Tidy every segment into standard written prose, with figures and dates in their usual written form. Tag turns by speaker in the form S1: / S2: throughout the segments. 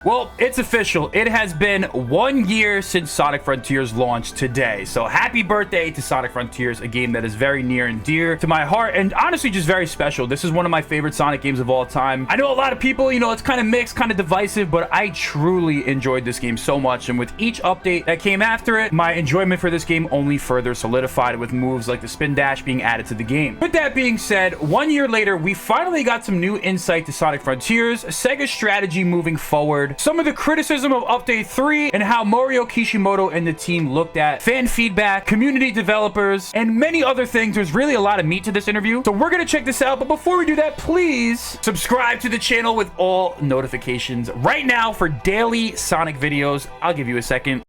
S1: Well, it's official. It has been 1 year since Sonic Frontiers launched today. So happy birthday to Sonic Frontiers, a game that is very near and dear to my heart and honestly just very special. This is one of my favorite Sonic games of all time. I know a lot of people, it's kind of mixed, kind of divisive, but I truly enjoyed this game so much. And with each update that came after it, my enjoyment for this game only further solidified with moves like the spin dash being added to the game. With that being said, 1 year later, we finally got some new insight to Sonic Frontiers, Sega's strategy moving forward, some of the criticism of Update 3, and how Mario Kishimoto and the team looked at fan feedback, community developers, and many other things. There's really a lot of meat to this interview, so we're gonna check this out. But before we do that, please subscribe to the channel with all notifications right now for daily Sonic videos. I'll give you a second.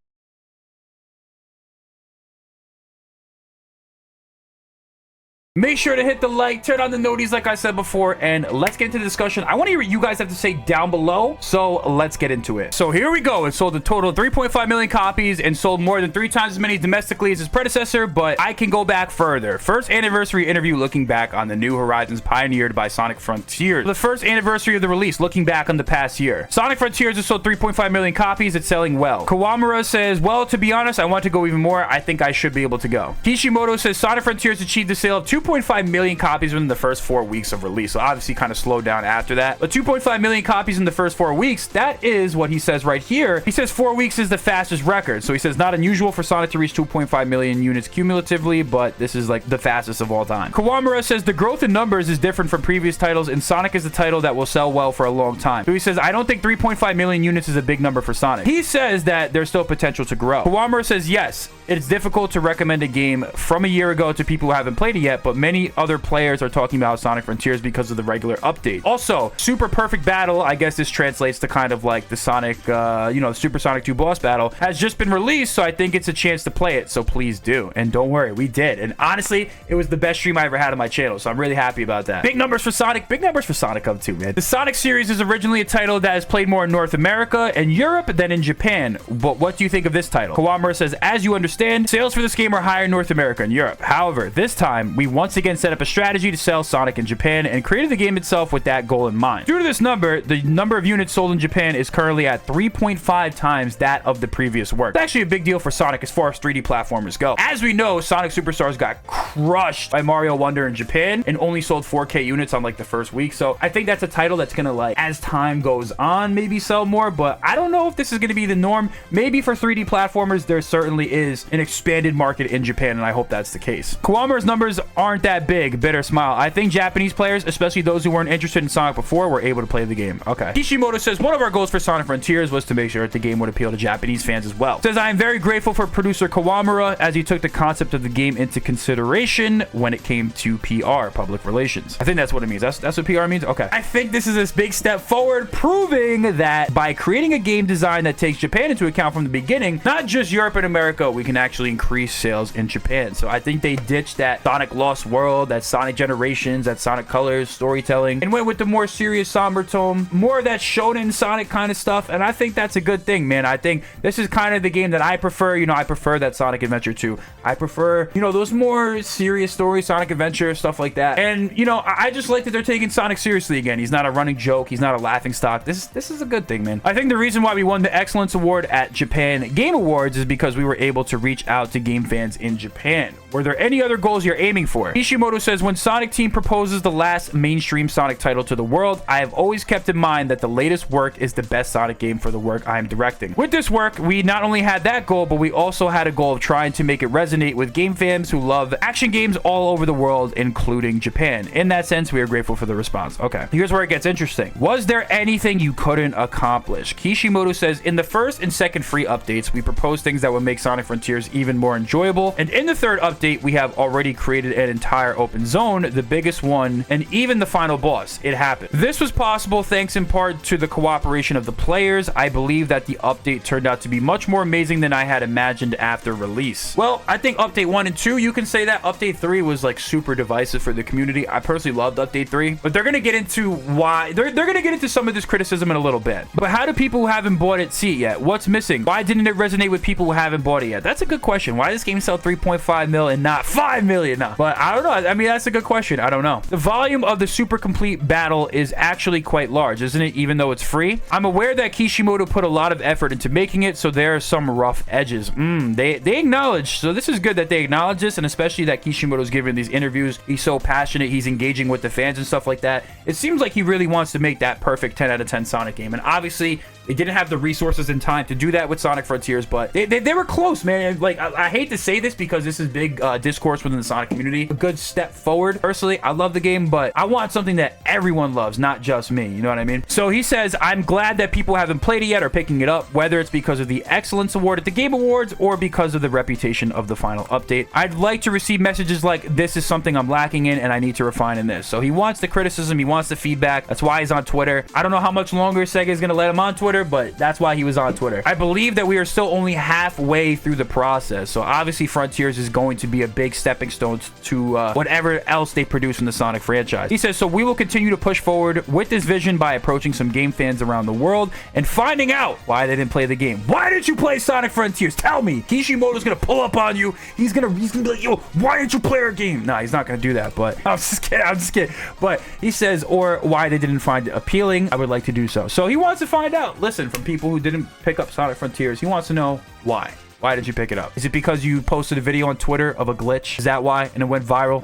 S1: Make sure to hit the like, turn on the noties like I said before, and let's get into the discussion. I want to hear what you guys have to say down below, so let's get into it. So here we go. It sold a total of 3.5 million copies and sold more than 3 times as many domestically as its predecessor, but I can go back further. First anniversary interview looking back on the new horizons pioneered by Sonic Frontiers. The first anniversary of the release, looking back on the past year. Sonic Frontiers has sold 3.5 million copies. It's selling well. Kawamura says, well, to be honest, I want to go even more. I think I should be able to go. Kishimoto says, Sonic Frontiers achieved a sale of 2.5 million copies within the first 4 weeks of release, so obviously kind of slowed down after that, but 2.5 million copies in the first 4 weeks, that is what he says right here. He says 4 weeks is the fastest record, so he says not unusual for Sonic to reach 2.5 million units cumulatively, but this is like the fastest of all time. Kawamura says the growth in numbers is different from previous titles, and Sonic is a title that will sell well for a long time. So he says, I don't think 3.5 million units is a big number for Sonic. He says that there's still potential to grow. Kawamura says, yes, it's difficult to recommend a game from a year ago to people who haven't played it yet, but many other players are talking about Sonic Frontiers because of the regular update. Also, Super Perfect Battle, I guess this translates to kind of like the Sonic, Super Sonic 2 boss battle, has just been released, so I think it's a chance to play it, so please do. And don't worry, we did. And honestly, it was the best stream I ever had on my channel, so I'm really happy about that. Big numbers for Sonic. Big numbers for Sonic up too, man. The Sonic series is originally a title that is played more in North America and Europe than in Japan, but what do you think of this title? Kawamura says, as you understand, sales for this game are higher in North America and Europe. However, this time, we once again set up a strategy to sell Sonic in Japan and created the game itself with that goal in mind. Due to this number, the number of units sold in Japan is currently at 3.5 times that of the previous work. It's actually a big deal for Sonic as far as 3D platformers go. As we know, Sonic Superstars got crushed by Mario Wonder in Japan and only sold 4K units on like the first week. So I think that's a title that's gonna, like, as time goes on, maybe sell more, but I don't know if this is gonna be the norm. Maybe for 3D platformers, there certainly is an expanded market in Japan, and I hope that's the case. Kawamura's numbers aren't that big. Bitter smile. I think Japanese players, especially those who weren't interested in Sonic before, were able to play the game. Okay. Kishimoto says, one of our goals for Sonic Frontiers was to make sure that the game would appeal to Japanese fans as well. Says, I am very grateful for producer Kawamura as he took the concept of the game into consideration when it came to PR, public relations. I think that's what it means. That's what PR means? Okay. I think this is a big step forward, proving that by creating a game design that takes Japan into account from the beginning, not just Europe and America, we can actually increase sales in Japan. So I think they ditched that Sonic Lost World, that Sonic Generations, that Sonic Colors storytelling, and went with the more serious, somber tone, more of that shonen Sonic kind of stuff, and I think that's a good thing, man. I think this is kind of the game that I prefer. I prefer that Sonic Adventure 2. I prefer, those more serious stories, Sonic Adventure, stuff like that. And, I just like that they're taking Sonic seriously again. He's not a running joke. He's not a laughing stock. This is a good thing, man. I think the reason why we won the Excellence Award at Japan Game Awards is because we were able to reach out to game fans in Japan. Were there any other goals you're aiming for? Kishimoto says, when Sonic Team proposes the last mainstream Sonic title to the world, I have always kept in mind that the latest work is the best Sonic game for the work I am directing. With this work, we not only had that goal, but we also had a goal of trying to make it resonate with game fans who love action games all over the world, including Japan. In that sense, we are grateful for the response. Okay, here's where it gets interesting. Was there anything you couldn't accomplish? Kishimoto says, in the first and second free updates, we proposed things that would make Sonic Frontiers even more enjoyable, and in the third update, we have already created an entire open zone, the biggest one, and even the final boss. It happened. This was possible thanks in part to the cooperation of the players. I believe that the update turned out to be much more amazing than I had imagined after release. Well, I think update 1 and 2, you can say that. Update 3 was like super divisive for the community. I personally loved update 3, but they're gonna get into why they're gonna get into some of this criticism in a little bit. But how do people who haven't bought it see it yet? What's missing? Why didn't it resonate with people who haven't bought it yet? That's a good question. Why does this game sell 3.5 million and not 5 million. No, but I don't know. I mean, that's a good question. I don't know. The volume of the super complete battle is actually quite large, isn't it? Even though it's free. I'm aware that Kishimoto put a lot of effort into making it, so there are some rough edges. They acknowledge. So this is good that they acknowledge this, and especially that Kishimoto's giving these interviews. He's so passionate. He's engaging with the fans and stuff like that. It seems like he really wants to make that perfect 10 out of 10 Sonic game, and obviously they didn't have the resources and time to do that with Sonic Frontiers, but they were close, man. Like, I hate to say this because this is big discourse within the Sonic community. A good step forward. Personally, I love the game, but I want something that everyone loves, not just me. You know what I mean? So he says, I'm glad that people haven't played it yet or picking it up, whether it's because of the Excellence Award at the Game Awards or because of the reputation of the final update. I'd like to receive messages like, this is something I'm lacking in and I need to refine in this. So he wants the criticism. He wants the feedback. That's why he's on Twitter. I don't know how much longer Sega is going to let him on Twitter, but that's why he was on Twitter. I believe that we are still only halfway through the process. So obviously Frontiers is going to be a big stepping stone to whatever else they produce in the Sonic franchise. He says, so we will continue to push forward with this vision by approaching some game fans around the world and finding out why they didn't play the game. Why didn't you play Sonic Frontiers? Tell me. Kishimoto's gonna pull up on you. He's gonna be like, yo, why didn't you play our game? No, he's not gonna do that, but I'm just kidding. But he says, or why they didn't find it appealing. I would like to do so. So he wants to find out. Listen, from people who didn't pick up Sonic Frontiers, he wants to know why. Why did you pick it up? Is it because you posted a video on Twitter of a glitch? Is that why? And it went viral?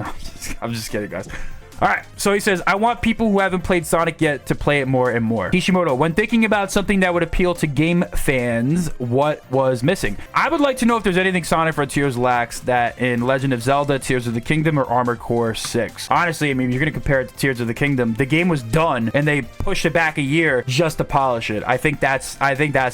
S1: I'm just kidding, guys. All right, so he says, I want people who haven't played Sonic yet to play it more and more. Kishimoto, when thinking about something that would appeal to game fans, what was missing? I would like to know if there's anything Sonic Frontiers lacks that in Legend of Zelda, Tears of the Kingdom, or Armored Core 6. Honestly, I mean, if you're going to compare it to Tears of the Kingdom, the game was done and they pushed it back a year just to polish it. I think that's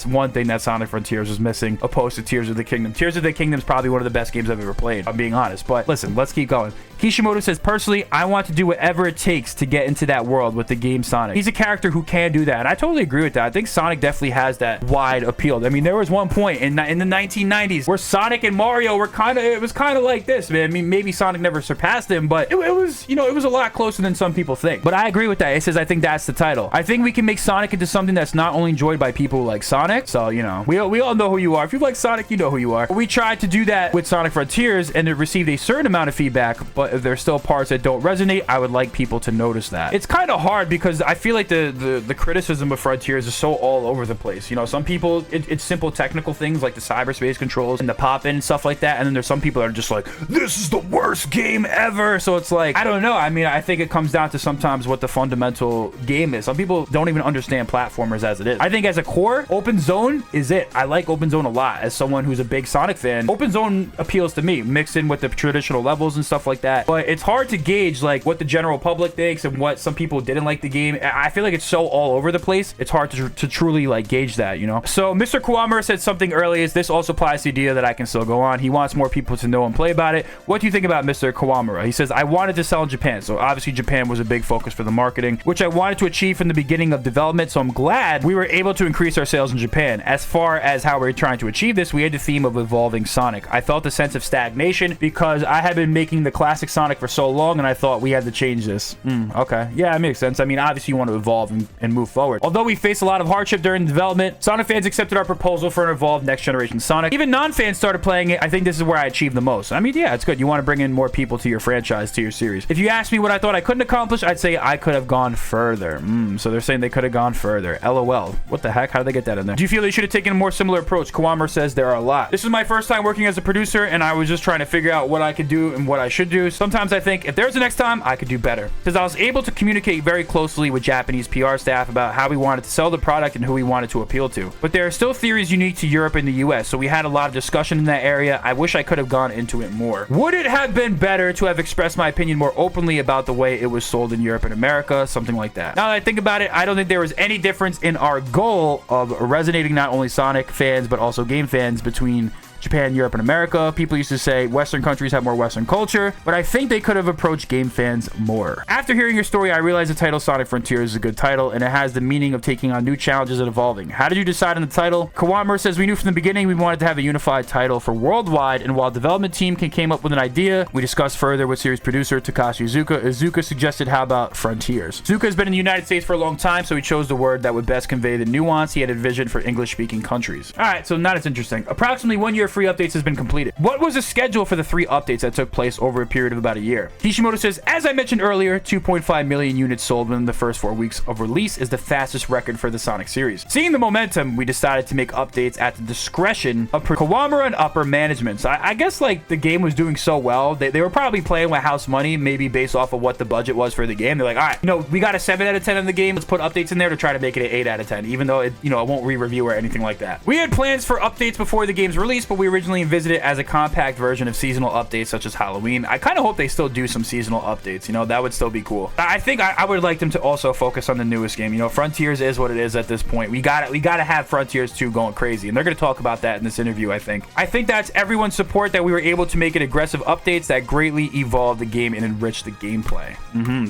S1: one thing that Sonic Frontiers was missing opposed to Tears of the Kingdom. Tears of the Kingdom is probably one of the best games I've ever played, I'm being honest. But listen, let's keep going. Kishimoto says, personally, I want to do whatever it takes to get into that world with the game Sonic. He's a character who can do that, and I totally agree with that. I think Sonic definitely has that wide appeal. I mean, there was one point in the 1990s where Sonic and Mario were it was kind of like this, man. I mean, maybe Sonic never surpassed him, but it was, you know, it was a lot closer than some people think. But I agree with that. It says, I think that's the title. I think we can make Sonic into something that's not only enjoyed by people who like Sonic, so, you know, we all know who you are. If you like Sonic, you know who you are. We tried to do that with Sonic Frontiers, and it received a certain amount of feedback, but if there's still parts that don't resonate, I would like people to notice that. It's kind of hard because I feel like the criticism of Frontiers is so all over the place. You know, some people, it's simple technical things like the cyberspace controls and the pop-in and stuff like that, and then there's some people that are just like, this is the worst game ever. So it's like, I don't know. I mean, I think it comes down to sometimes what the fundamental game is. Some people don't even understand platformers as it is. I think as a core, Open Zone is it. I like Open Zone a lot. As someone who's a big Sonic fan, Open Zone appeals to me, mixed in with the traditional levels and stuff like that. But it's hard to gauge like what the general public thinks and what some people didn't like the game. I feel like it's so all over the place. It's hard to truly like gauge that, you know? So Mr. Kawamura said something earlier. This also applies to the idea that I can still go on. He wants more people to know and play about it. What do you think about Mr. Kawamura? He says, I wanted to sell in Japan. So obviously Japan was a big focus for the marketing, which I wanted to achieve from the beginning of development. So I'm glad we were able to increase our sales in Japan. As far as how we're trying to achieve this, we had the theme of evolving Sonic. I felt a sense of stagnation because I had been making the classic Sonic for so long and I thought we had to change this. Okay. Yeah, it makes sense. I mean, obviously you want to evolve and move forward. Although we faced a lot of hardship during development, Sonic fans accepted our proposal for an evolved next generation Sonic. Even non-fans started playing it. I think this is where I achieved the most. I mean, yeah, it's good. You want to bring in more people to your franchise, to your series. If you ask me what I thought I couldn't accomplish, I'd say I could have gone further. So they're saying they could have gone further. LOL. What the heck? How did they get that in there? Do you feel they should have taken a more similar approach? Kawamura says there are a lot. This is my first time working as a producer, and I was just trying to figure out what I could do and what I should do. Sometimes I think if there's a next time, I could do better. Because I was able to communicate very closely with Japanese PR staff about how we wanted to sell the product and who we wanted to appeal to. But there are still theories unique to Europe and the US, so we had a lot of discussion in that area. I wish I could have gone into it more. Would it have been better to have expressed my opinion more openly about the way it was sold in Europe and America? Something like that. Now that I think about it, I don't think there was any difference in our goal of resonating not only Sonic fans, but also game fans between Japan, Europe, and America. People used to say Western countries have more Western culture, but I think they could have approached game fans more. After hearing your story, I realized the title Sonic Frontiers is a good title, and it has the meaning of taking on new challenges and evolving. How did you decide on the title? Kawamura says, we knew from the beginning we wanted to have a unified title for worldwide, and while development team came up with an idea, we discussed further with series producer Takashi Iizuka. Iizuka suggested, how about Frontiers? Iizuka has been in the United States for a long time, so he chose the word that would best convey the nuance he had envisioned for English-speaking countries. All right, so now it's interesting. Approximately 1 year free updates has been completed. What was the schedule for the 3 updates that took place over a period of about a year? Kishimoto says, as I mentioned earlier, 2.5 million units sold within the first 4 weeks of release is the fastest record for the Sonic series. Seeing the momentum, we decided to make updates at the discretion of Kawamura and upper management. So I guess like the game was doing so well, they were probably playing with house money, maybe based off of what the budget was for the game. They're like, all right, we got a 7 out of 10 in the game. Let's put updates in there to try to make it an 8 out of 10, even though it won't re-review or anything like that. We had plans for updates before the game's release, but we originally envisioned it as a compact version of seasonal updates such as Halloween. I kind of hope they still do some seasonal updates. That would still be cool. I think I would like them to also focus on the newest game. Frontiers is what it is at this point. We gotta have Frontiers 2 going crazy, and they're gonna talk about that in this interview. I think that's everyone's support that we were able to make it aggressive updates that greatly evolved the game and enriched the gameplay.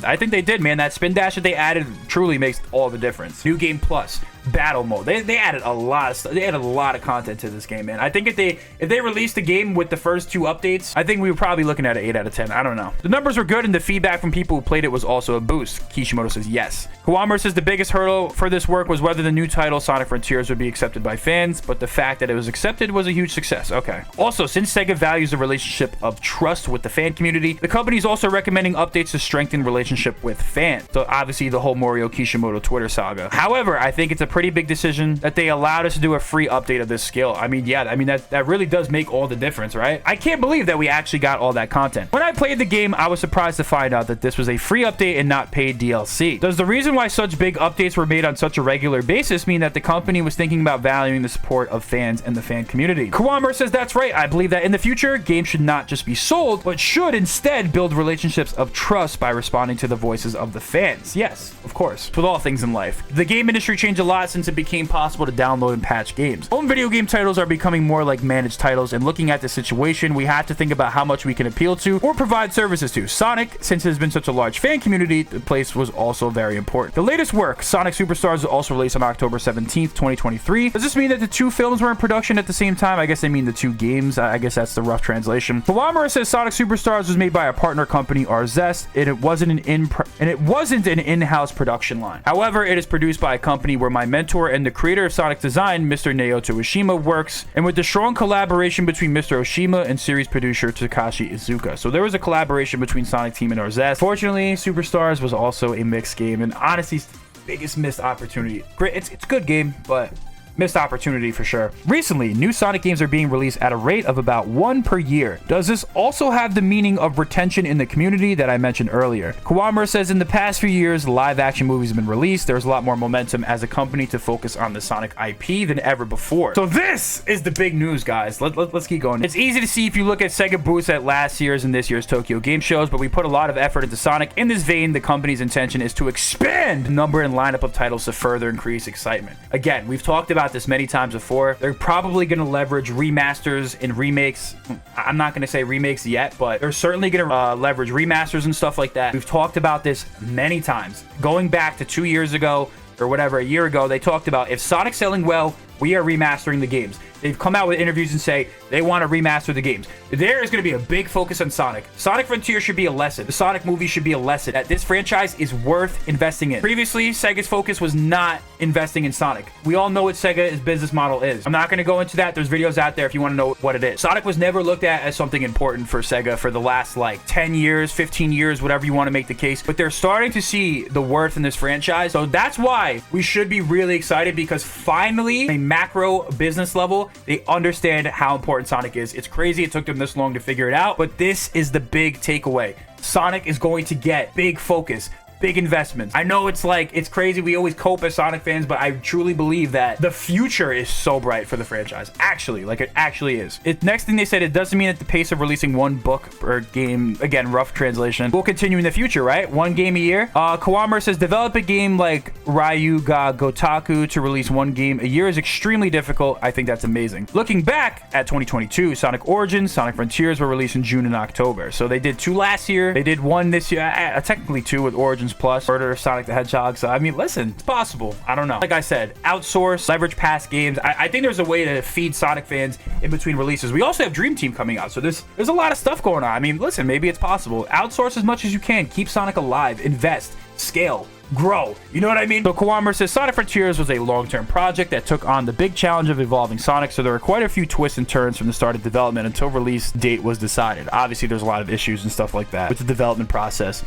S1: I think they did, man. That spin dash that they added truly makes all the difference. New game plus battle mode. They added a lot of stuff. They added a lot of content to this game, man. I think if they released the game with the first 2 updates, I think we were probably looking at an 8 out of 10. I don't know. The numbers were good, and the feedback from people who played it was also a boost. Kishimoto says yes. Kawamura says the biggest hurdle for this work was whether the new title Sonic Frontiers would be accepted by fans, but the fact that it was accepted was a huge success. Okay. Also, since Sega values a relationship of trust with the fan community, the company is also recommending updates to strengthen relationship with fans. So obviously the whole Morio Kishimoto Twitter saga. However, I think it's a pretty big decision that they allowed us to do a free update of this skill. That really does make all the difference, right? I can't believe that we actually got all that content. When I played the game, I was surprised to find out that this was a free update and not paid DLC. Does the reason why such big updates were made on such a regular basis mean that the company was thinking about valuing the support of fans and the fan community? Kawamura says that's right. I believe that in the future, games should not just be sold, but should instead build relationships of trust by responding to the voices of the fans. Yes, of course. With all things in life. The game industry changed a lot since it became possible to download and patch games. Home video game titles are becoming more like managed titles, and looking at the situation, we have to think about how much we can appeal to or provide services to. Sonic, since it has been such a large fan community, the place was also very important. The latest work, Sonic Superstars, was also released on October 17th, 2023. Does this mean that the 2 films were in production at the same time? I guess they mean the 2 games. I guess that's the rough translation. Kawamura says Sonic Superstars was made by a partner company, Zest, and it wasn't an in-house production line. However, it is produced by a company where my mentor and the creator of Sonic design, Mr. Naoto Oshima, works, and with the strong collaboration between Mr. Oshima and series producer Takashi Iizuka. So there was a collaboration between Sonic Team and Zest. Fortunately, Superstars was also a mixed game, and honestly, biggest missed opportunity. Great, it's a good game, but missed opportunity for sure. Recently, new Sonic games are being released at a rate of about 1 per year. Does this also have the meaning of retention in the community that I mentioned earlier? Kawamura says in the past few years, live action movies have been released. There's a lot more momentum as a company to focus on the Sonic IP than ever before. So this is the big news, guys. Let's keep going. It's easy to see if you look at Sega booths at last year's and this year's Tokyo Game Shows, but we put a lot of effort into Sonic. In this vein, the company's intention is to expand the number and lineup of titles to further increase excitement. Again, we've talked about this many times before. They're probably going to leverage remasters and remakes. I'm not going to say remakes yet, but they're certainly going to leverage remasters and stuff like that. We've talked about this many times. Going back to 2 years ago or whatever, a year ago, they talked about if Sonic's selling well, we are remastering the games. They've come out with interviews and say they want to remaster the games. There is going to be a big focus on Sonic. Sonic Frontier should be a lesson. The Sonic movie should be a lesson that this franchise is worth investing in. Previously, Sega's focus was not investing in Sonic. We all know what Sega's business model is. I'm not going to go into that. There's videos out there if you want to know what it is. Sonic was never looked at as something important for Sega for the last like 10 years, 15 years, whatever you want to make the case. But they're starting to see the worth in this franchise. So that's why we should be really excited, because finally, a macro business level, they understand how important Sonic is. It's crazy it took them this long to figure it out, but this is the big takeaway. Sonic is going to get big focus, big investments. I know it's crazy. We always cope as Sonic fans, but I truly believe that the future is so bright for the franchise. Actually, it actually is. Next thing they said, it doesn't mean that the pace of releasing one book per game, again, rough translation, will continue in the future, right? 1 game a year. Kawamura says, develop a game like Ryu ga Gotaku to release 1 game a year is extremely difficult. I think that's amazing. Looking back at 2022, Sonic Origins, Sonic Frontiers were released in June and October. So they did 2 last year. They did 1 this year. Technically 2 with Origins Plus, Murder of Sonic the Hedgehog. So I mean, listen, it's possible. I don't know. Like I said, outsource, leverage past games. I think there's a way to feed Sonic fans in between releases. We also have Dream Team coming out, so there's a lot of stuff going on. I mean, listen, maybe it's possible. Outsource as much as you can. Keep Sonic alive. Invest. scale, grow. You know what I mean? So Kawamura says Sonic Frontiers was a long-term project that took on the big challenge of evolving Sonic, so there were quite a few twists and turns from the start of development until release date was decided. Obviously, there's a lot of issues and stuff like that with the development process.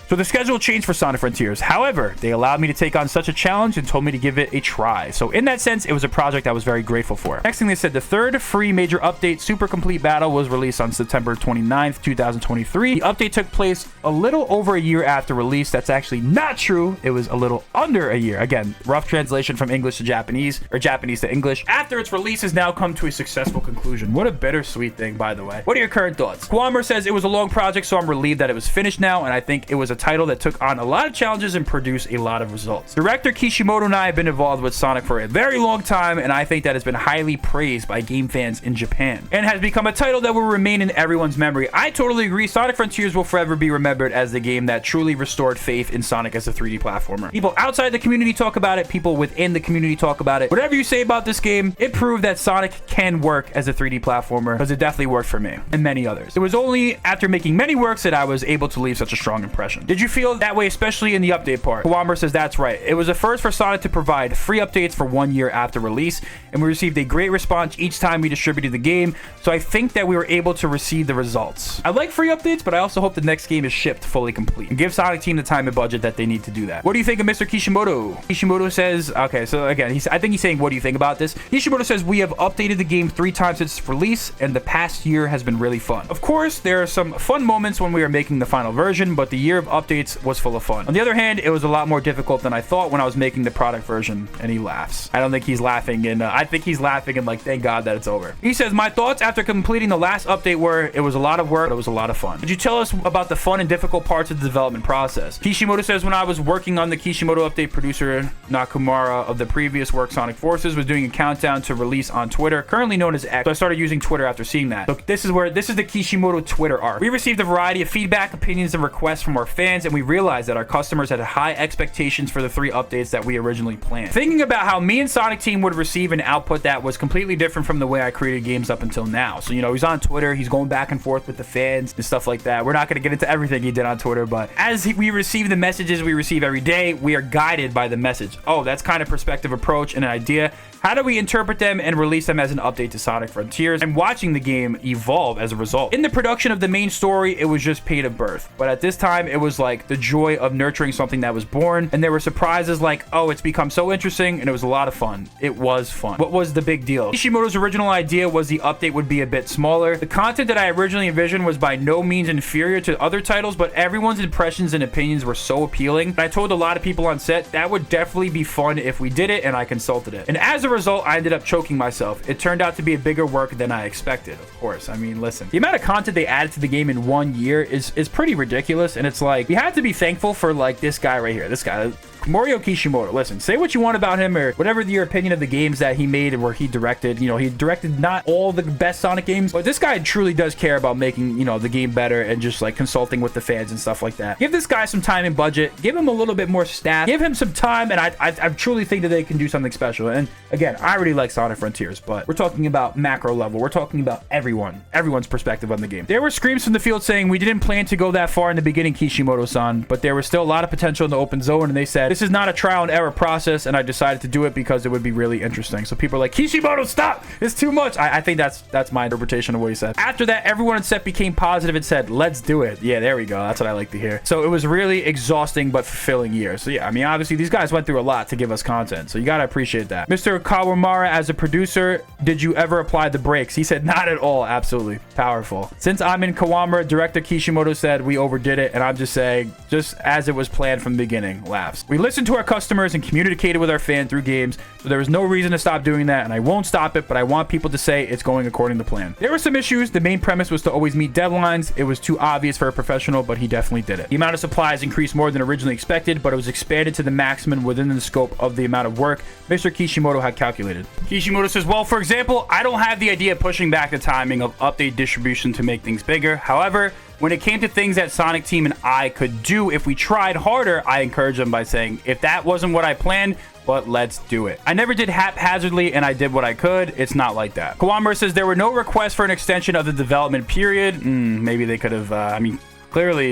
S1: So the schedule changed for Sonic Frontiers. However, they allowed me to take on such a challenge and told me to give it a try. So in that sense, it was a project I was very grateful for. Next thing they said, the third free major update, Super Complete Battle, was released on September 29th, 2023. The update took place a little over a year after release. That's actually not true. It was a little under a year. Again, rough translation from English to Japanese, or Japanese to English. After its release has now come to a successful conclusion. What a bittersweet thing, by the way. What are your current thoughts? Kawamura says it was a long project, so I'm relieved that it was finished now, and I think it was a title that took on a lot of challenges and produced a lot of results. Director Kishimoto and I have been involved with Sonic for a very long time, and I think that has been highly praised by game fans in Japan and has become a title that will remain in everyone's memory. I totally agree. Sonic Frontiers will forever be remembered as the game that truly restored faith in Sonic as a 3D platformer. People outside the community talk about it, people within the community talk about it. Whatever you say about this game, it proved that Sonic can work as a 3D platformer, because it definitely worked for me and many others. It was only after making many works that I was able to leave such a strong impression. Did you feel that way, especially in the update part? Kawamura says that's right. It was a first for Sonic to provide free updates for 1 year after release, and we received a great response each time we distributed the game, so I think that we were able to receive the results. I like free updates, but I also hope the next game is shipped fully complete and give Sonic Team the time and budget that they need to do that. What do you think of Mr. Kishimoto? Kishimoto says, okay, so again, I think he's saying, what do you think about this? Kishimoto says, we have updated the game 3 times since its release, and the past year has been really fun. Of course, there are some fun moments when we are making the final version, but the year of updates was full of fun. On the other hand, it was a lot more difficult than I thought when I was making the product version. And he laughs. I don't think he's laughing, and I think he's laughing and like, thank God that it's over. He says, my thoughts after completing the last update were, it was a lot of work, but it was a lot of fun. Could you tell us about the fun and difficult parts of the development process? Kishimoto says, when I was working on the Kishimoto update, producer Nakamura of the previous work Sonic Forces was doing a countdown to release on Twitter, currently known as X. So I started using Twitter after seeing that. So this is the Kishimoto Twitter arc. We received a variety of feedback, opinions, and requests from our fans, and we realized that our customers had high expectations for the 3 updates that we originally planned. Thinking about how me and Sonic Team would receive an output that was completely different from the way I created games up until now. So, you know, he's on Twitter, he's going back and forth with the fans and stuff like that. We're not going to get into everything he did on Twitter, but as we receive the messages we receive every day, we are guided by the message. Oh, that's kind of perspective approach and an idea. How do we interpret them and release them as an update to Sonic Frontiers? And watching the game evolve as a result. In the production of the main story, it was just pain of birth. But at this time, it was like the joy of nurturing something that was born. And there were surprises like, oh, it's become so interesting, and it was a lot of fun. It was fun. What was the big deal? Kishimoto's original idea was the update would be a bit smaller. The content that I originally envisioned was by no means inferior to other titles, but everyone's impressions and opinions were so appealing. And I told a lot of people on set that would definitely be fun if we did it, and I consulted it. And as a result, I ended up choking myself. It turned out to be a bigger work than I expected, of course. I mean, listen, the amount of content they added to the game in 1 year is pretty ridiculous, and it's like, we have to be thankful for like this guy right here, this guy, Mario Kishimoto. Listen, say what you want about him or whatever your opinion of the games that he made or he directed. You know, he directed not all the best Sonic games, but this guy truly does care about making, you know, the game better and just like consulting with the fans and stuff like that. Give this guy some time and budget. Give him a little bit more staff. Give him some time, and I truly think that they can do something special. And again, I really like Sonic Frontiers, but we're talking about macro level. We're talking about everyone's perspective on the game. There were screams from the field saying, we didn't plan to go that far in the beginning, Kishimoto-san, but there was still a lot of potential in the open zone, and they said, this is not a trial and error process, and I decided to do it because it would be really interesting. So people are like, Kishimoto, stop! It's too much. I think that's my interpretation of what he said. After that, everyone on set became positive and said, let's do it. Yeah, there we go. That's what I like to hear. So it was really exhausting but fulfilling year. So yeah, I mean, obviously these guys went through a lot to give us content, so you gotta appreciate that. Mr. Kawamura, as a producer, did you ever apply the brakes? He said, not at all. Absolutely powerful. Since I'm in Kawamura, director Kishimoto said we overdid it, and I'm just saying, just as it was planned from the beginning. Laughs. We listened to our customers and communicated with our fan through games, so there was no reason to stop doing that, and I won't stop it, but I want people to say it's going according to plan. There were some issues. The main premise was to always meet deadlines. It was too obvious for a professional, but he definitely did it. The amount of supplies increased more than originally expected, but it was expanded to the maximum within the scope of the amount of work Mr. Kishimoto had calculated. Kishimoto says, well, for example, I don't have the idea of pushing back the timing of update distribution to make things bigger. However, when it came to things that Sonic Team and I could do if we tried harder, I encouraged them by saying, if that wasn't what I planned, but let's do it. I never did haphazardly, and I did what I could. It's not like that. Kawamura says there were no requests for an extension of the development period. Maybe they could have, I mean, Clearly,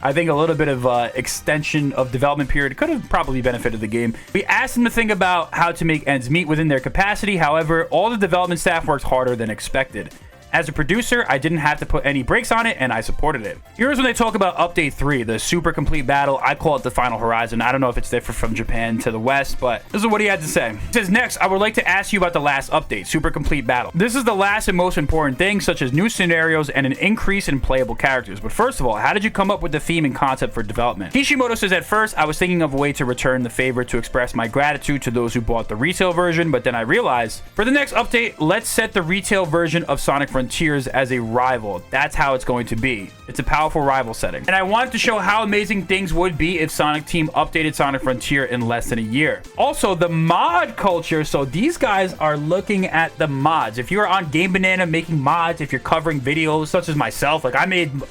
S1: I think a little bit of extension of development period could have probably benefited the game. We asked them to think about how to make ends meet within their capacity. However, all the development staff worked harder than expected. As a producer, I didn't have to put any brakes on it, and I supported it. Here's when they talk about Update 3, the super complete battle. I call it the Final Horizon. I don't know if it's different from Japan to the West, but this is what he had to say. He says, next, I would like to ask you about the last update, super complete battle. This is the last and most important thing, such as new scenarios and an increase in playable characters. But first of all, how did you come up with the theme and concept for development? Kishimoto says, at first, I was thinking of a way to return the favor to express my gratitude to those who bought the retail version, but then I realized, for the next update, let's set the retail version of Sonic Frontiers as a rival. That's how it's going to be. It's a powerful rival setting. And I wanted to show how amazing things would be if Sonic Team updated Sonic Frontier in less than a year. Also, the mod culture. So these guys are looking at the mods. If you're on Game Banana making mods, if you're covering videos such as myself, like I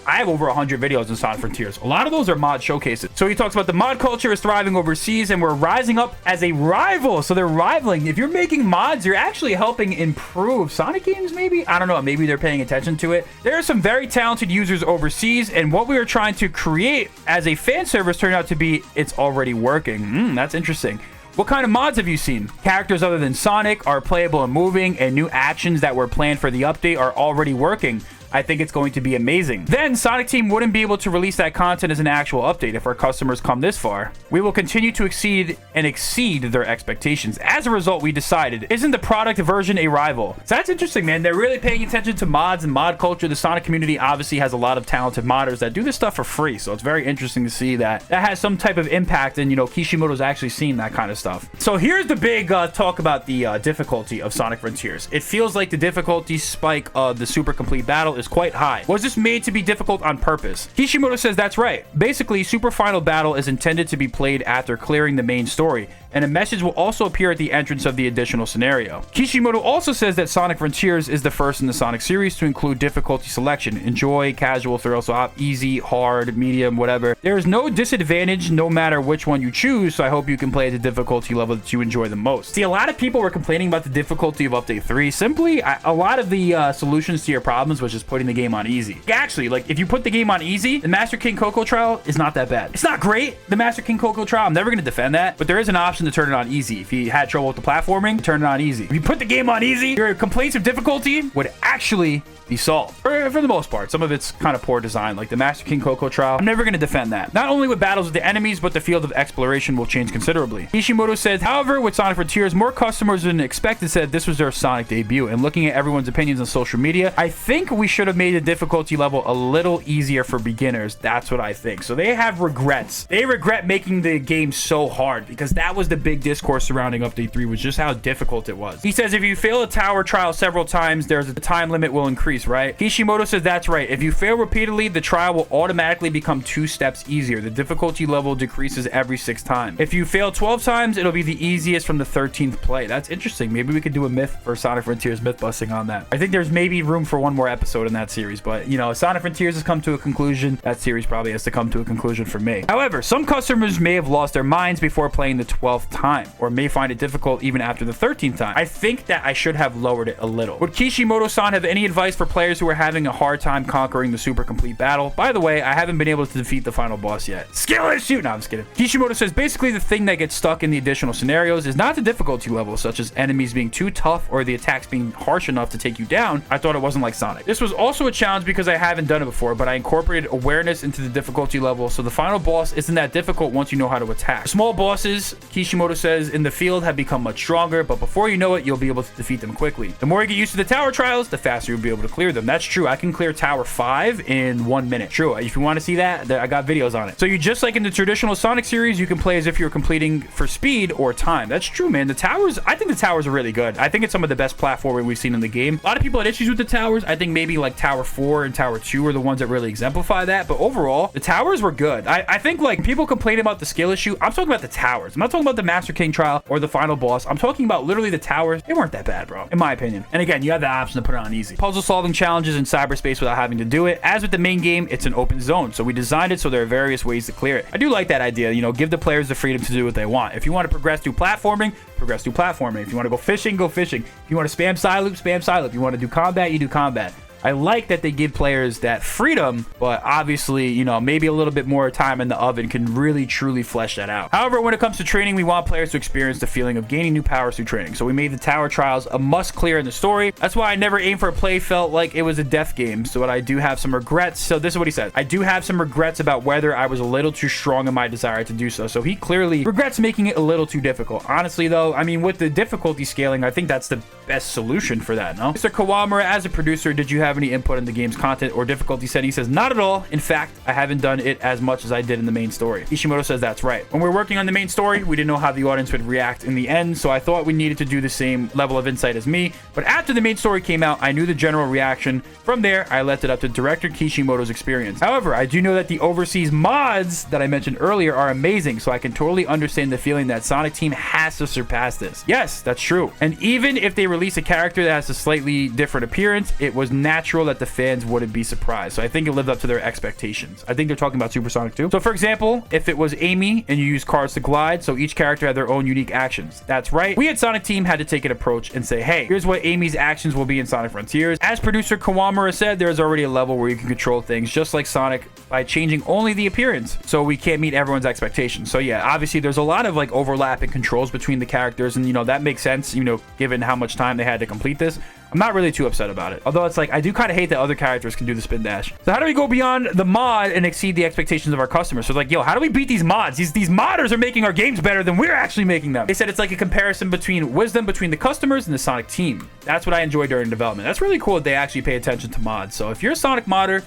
S1: have over 100 videos in Sonic Frontiers. A lot of those are mod showcases. So he talks about the mod culture is thriving overseas and we're rising up as a rival. So they're rivaling. If you're making mods, you're actually helping improve Sonic games, maybe? I don't know. Maybe they're paying attention to it. There are some very talented users overseas, and what we were trying to create as a fan service turned out to be it's already working. That's interesting. What kind of mods have you seen? Characters other than Sonic are playable and moving, and new actions that were planned for the update are already working. I think it's going to be amazing. Then Sonic Team wouldn't be able to release that content as an actual update if our customers come this far. We will continue to exceed their expectations. As a result, we decided, isn't the product version a rival? So that's interesting, man. They're really paying attention to mods and mod culture. The Sonic community obviously has a lot of talented modders that do this stuff for free. So it's very interesting to see that has some type of impact, and Kishimoto's actually seeing that kind of stuff. So here's the big talk about the difficulty of Sonic Frontiers. It feels like the difficulty spike of the super complete battle is quite high. Was this made to be difficult on purpose? Kishimoto says that's right. Basically, Super Final Battle is intended to be played after clearing the main story, and a message will also appear at the entrance of the additional scenario. Kishimoto also says that Sonic Frontiers is the first in the Sonic series to include difficulty selection. Enjoy, casual, thrill, so easy, hard, medium, whatever. There is no disadvantage no matter which one you choose, so I hope you can play at the difficulty level that you enjoy the most. See, a lot of people were complaining about the difficulty of Update 3. Simply, a lot of the solutions to your problems was just putting the game on easy. Actually, like, if you put the game on easy, the Master King Coco trial is not that bad. It's not great, the Master King Coco trial. I'm never going to defend that, but there is an option to turn it on easy. If you had trouble with the platforming, turn it on easy. If you put the game on easy, your complaints of difficulty would actually be solved. For the most part. Some of it's kind of poor design, like the Master King Coco trial. I'm never going to defend that. Not only with battles with the enemies, but the field of exploration will change considerably. Kishimoto said, however, with Sonic Frontiers, more customers than expected said this was their Sonic debut. And looking at everyone's opinions on social media, I think we should have made the difficulty level a little easier for beginners. That's what I think. So they have regrets. They regret making the game so hard, because that was the big discourse surrounding Update 3, was just how difficult it was. He says if you fail a tower trial several times, there's a time limit will increase, right? Kishimoto says that's right. If you fail repeatedly, the trial will automatically become 2 steps easier. The difficulty level decreases every 6 times. If you fail 12 times, it'll be the easiest from the 13th play. That's interesting. Maybe we could do a myth for Sonic Frontiers myth busting on that. I think there's maybe room for one more episode in that series, but Sonic Frontiers has come to a conclusion. That series probably has to come to a conclusion for me. However, some customers may have lost their minds before playing the 12th time, or may find it difficult even after the 13th time. I think that I should have lowered it a little. Would Kishimoto-san have any advice for players who are having a hard time conquering the super complete battle? By the way, I haven't been able to defeat the final boss yet. Skill issue! No, I'm just kidding. Kishimoto says basically the thing that gets stuck in the additional scenarios is not the difficulty level, such as enemies being too tough or the attacks being harsh enough to take you down. I thought it wasn't like Sonic. This was also a challenge because I haven't done it before, but I incorporated awareness into the difficulty level, so the final boss isn't that difficult once you know how to attack. Small bosses, Kishimoto says, in the field have become much stronger, but before you know it, you'll be able to defeat them quickly. The more you get used to the tower trials, the faster you'll be able to clear them. That's true. I can clear Tower 5 in 1 minute. True. If you want to see that, I got videos on it. So you just like in the traditional Sonic series, you can play as if you're completing for speed or time. That's true, man. The towers, I think the towers are really good. I think it's some of the best platforming we've seen in the game. A lot of people had issues with the towers. I think maybe like Tower 4 and Tower 2 are the ones that really exemplify that. But overall, the towers were good. I think like people complain about the skill issue. I'm talking about the towers. I'm not talking about the Master King trial or the final boss. I'm talking about literally the towers. They weren't that bad, bro, in my opinion. And again, you have the option to put it on easy. Puzzle solving challenges in cyberspace without having to do it. As with the main game, it's an open zone, so we designed it so there are various ways to clear it. I do like that idea, give the players the freedom to do what they want. If you want to progress through platforming, progress through platforming. If you want to go fishing, go fishing. If you want to spam side loop, spam side loop. If you want to do combat, you do combat. I like that they give players that freedom, but obviously, you know, maybe a little bit more time in the oven can really truly flesh that out. However, when it comes to training, we want players to experience the feeling of gaining new powers through training. So we made the tower trials a must clear in the story. That's why I never aimed for a play, felt like it was a death game. So I do have some regrets. So this is what he said. I do have some regrets about whether I was a little too strong in my desire to do so. So he clearly regrets making it a little too difficult. Honestly though, I mean, with the difficulty scaling, I think that's the best solution for that, no? Mr. Kawamura, as a producer, did you have any input in the game's content or difficulty setting? He says, not at all. In fact, I haven't done it as much as I did in the main story. Kishimoto says that's right. When we were working on the main story, we didn't know how the audience would react in the end, so I thought we needed to do the same level of insight as me. But after the main story came out, I knew the general reaction. From there, I left it up to director Kishimoto's experience. However, I do know that the overseas mods that I mentioned earlier are amazing, so I can totally understand the feeling that Sonic Team has to surpass this. Yes, that's true. And even if they release a character that has a slightly different appearance, it was natural that the fans wouldn't be surprised. So I think it lived up to their expectations. I think they're talking about Supersonic 2. So for example, if it was Amy and you use cards to glide, so each character had their own unique actions. That's right. We at Sonic Team had to take an approach and say, hey, here's what Amy's actions will be in Sonic Frontiers. As producer Kawamura said, there's already a level where you can control things just like Sonic by changing only the appearance. So we can't meet everyone's expectations. So yeah, obviously there's a lot of like overlapping controls between the characters, and you know, that makes sense, you know, given how much time they had to complete this. I'm not really too upset about it. Although it's like, I do kind of hate that other characters can do the spin dash. So how do we go beyond the mod and exceed the expectations of our customers? So it's like, yo, how do we beat these mods? These modders are making our games better than we're actually making them. They said it's like a comparison between wisdom between the customers and the Sonic team. That's what I enjoy during development. That's really cool that they actually pay attention to mods. So if you're a Sonic modder,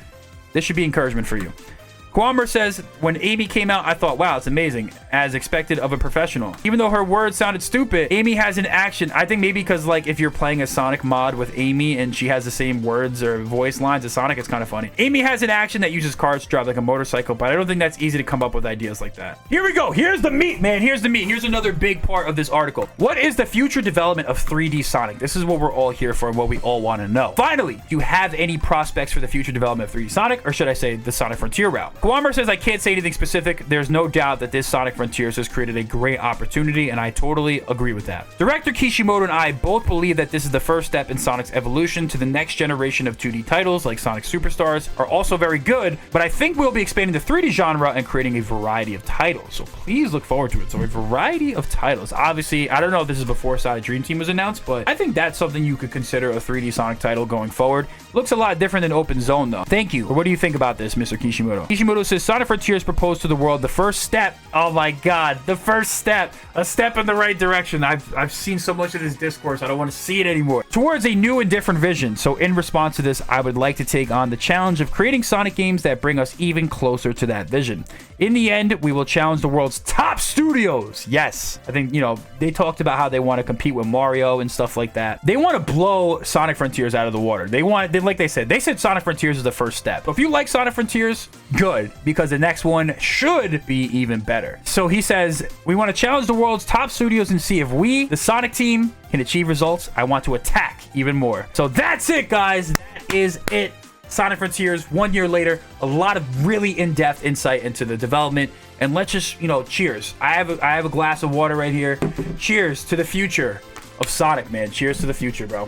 S1: this should be encouragement for you. Kawamura says, when Amy came out, I thought, wow, it's amazing, as expected of a professional. Even though her words sounded stupid, Amy has an action. I think maybe because, like, if you're playing a Sonic mod with Amy and she has the same words or voice lines as Sonic, it's kind of funny. Amy has an action that uses cards to drive like a motorcycle, but I don't think that's easy to come up with ideas like that. Here we go. Here's the meat, man. Here's the meat. Here's another big part of this article. What is the future development of 3D Sonic? This is what we're all here for and what we all want to know. Finally, do you have any prospects for the future development of 3D Sonic, or should I say the Sonic Frontier route? Kawamura says, I can't say anything specific. There's no doubt that this Sonic Frontiers has created a great opportunity, and I totally agree with that. Director Kishimoto and I both believe that this is the first step in Sonic's evolution to the next generation of 2D titles like Sonic Superstars are also very good, but I think we'll be expanding the 3D genre and creating a variety of titles. So please look forward to it. So a variety of titles. Obviously, I don't know if this is before Sonic Dream Team was announced, but I think that's something you could consider a 3D Sonic title going forward. Looks a lot different than Open Zone though. Thank you. Or what do you think about this, Mr. Kishimoto? Kishimoto says, Sonic Frontiers proposed to the world the first step. Oh my god, the first step. A step in the right direction. I've seen so much of this discourse, I don't want to see it anymore. Towards a new and different vision. So in response to this, I would like to take on the challenge of creating Sonic games that bring us even closer to that vision. In the end, we will challenge the world's top studios. Yes. I think, you know, they talked about how they want to compete with Mario and stuff like that. They want to blow Sonic Frontiers out of the water. Like they said Sonic Frontiers is the first step. So if you like Sonic Frontiers, good, because the next one should be even better. So he says, we want to challenge the world's top studios and see if we, the Sonic team, can achieve results. I want to attack even more. So that's it, guys. That is it. Sonic Frontiers, 1 year later, a lot of really in-depth insight into the development. And let's just, you know, cheers. I have a glass of water right here. Cheers to the future of Sonic, man. Cheers to the future, bro.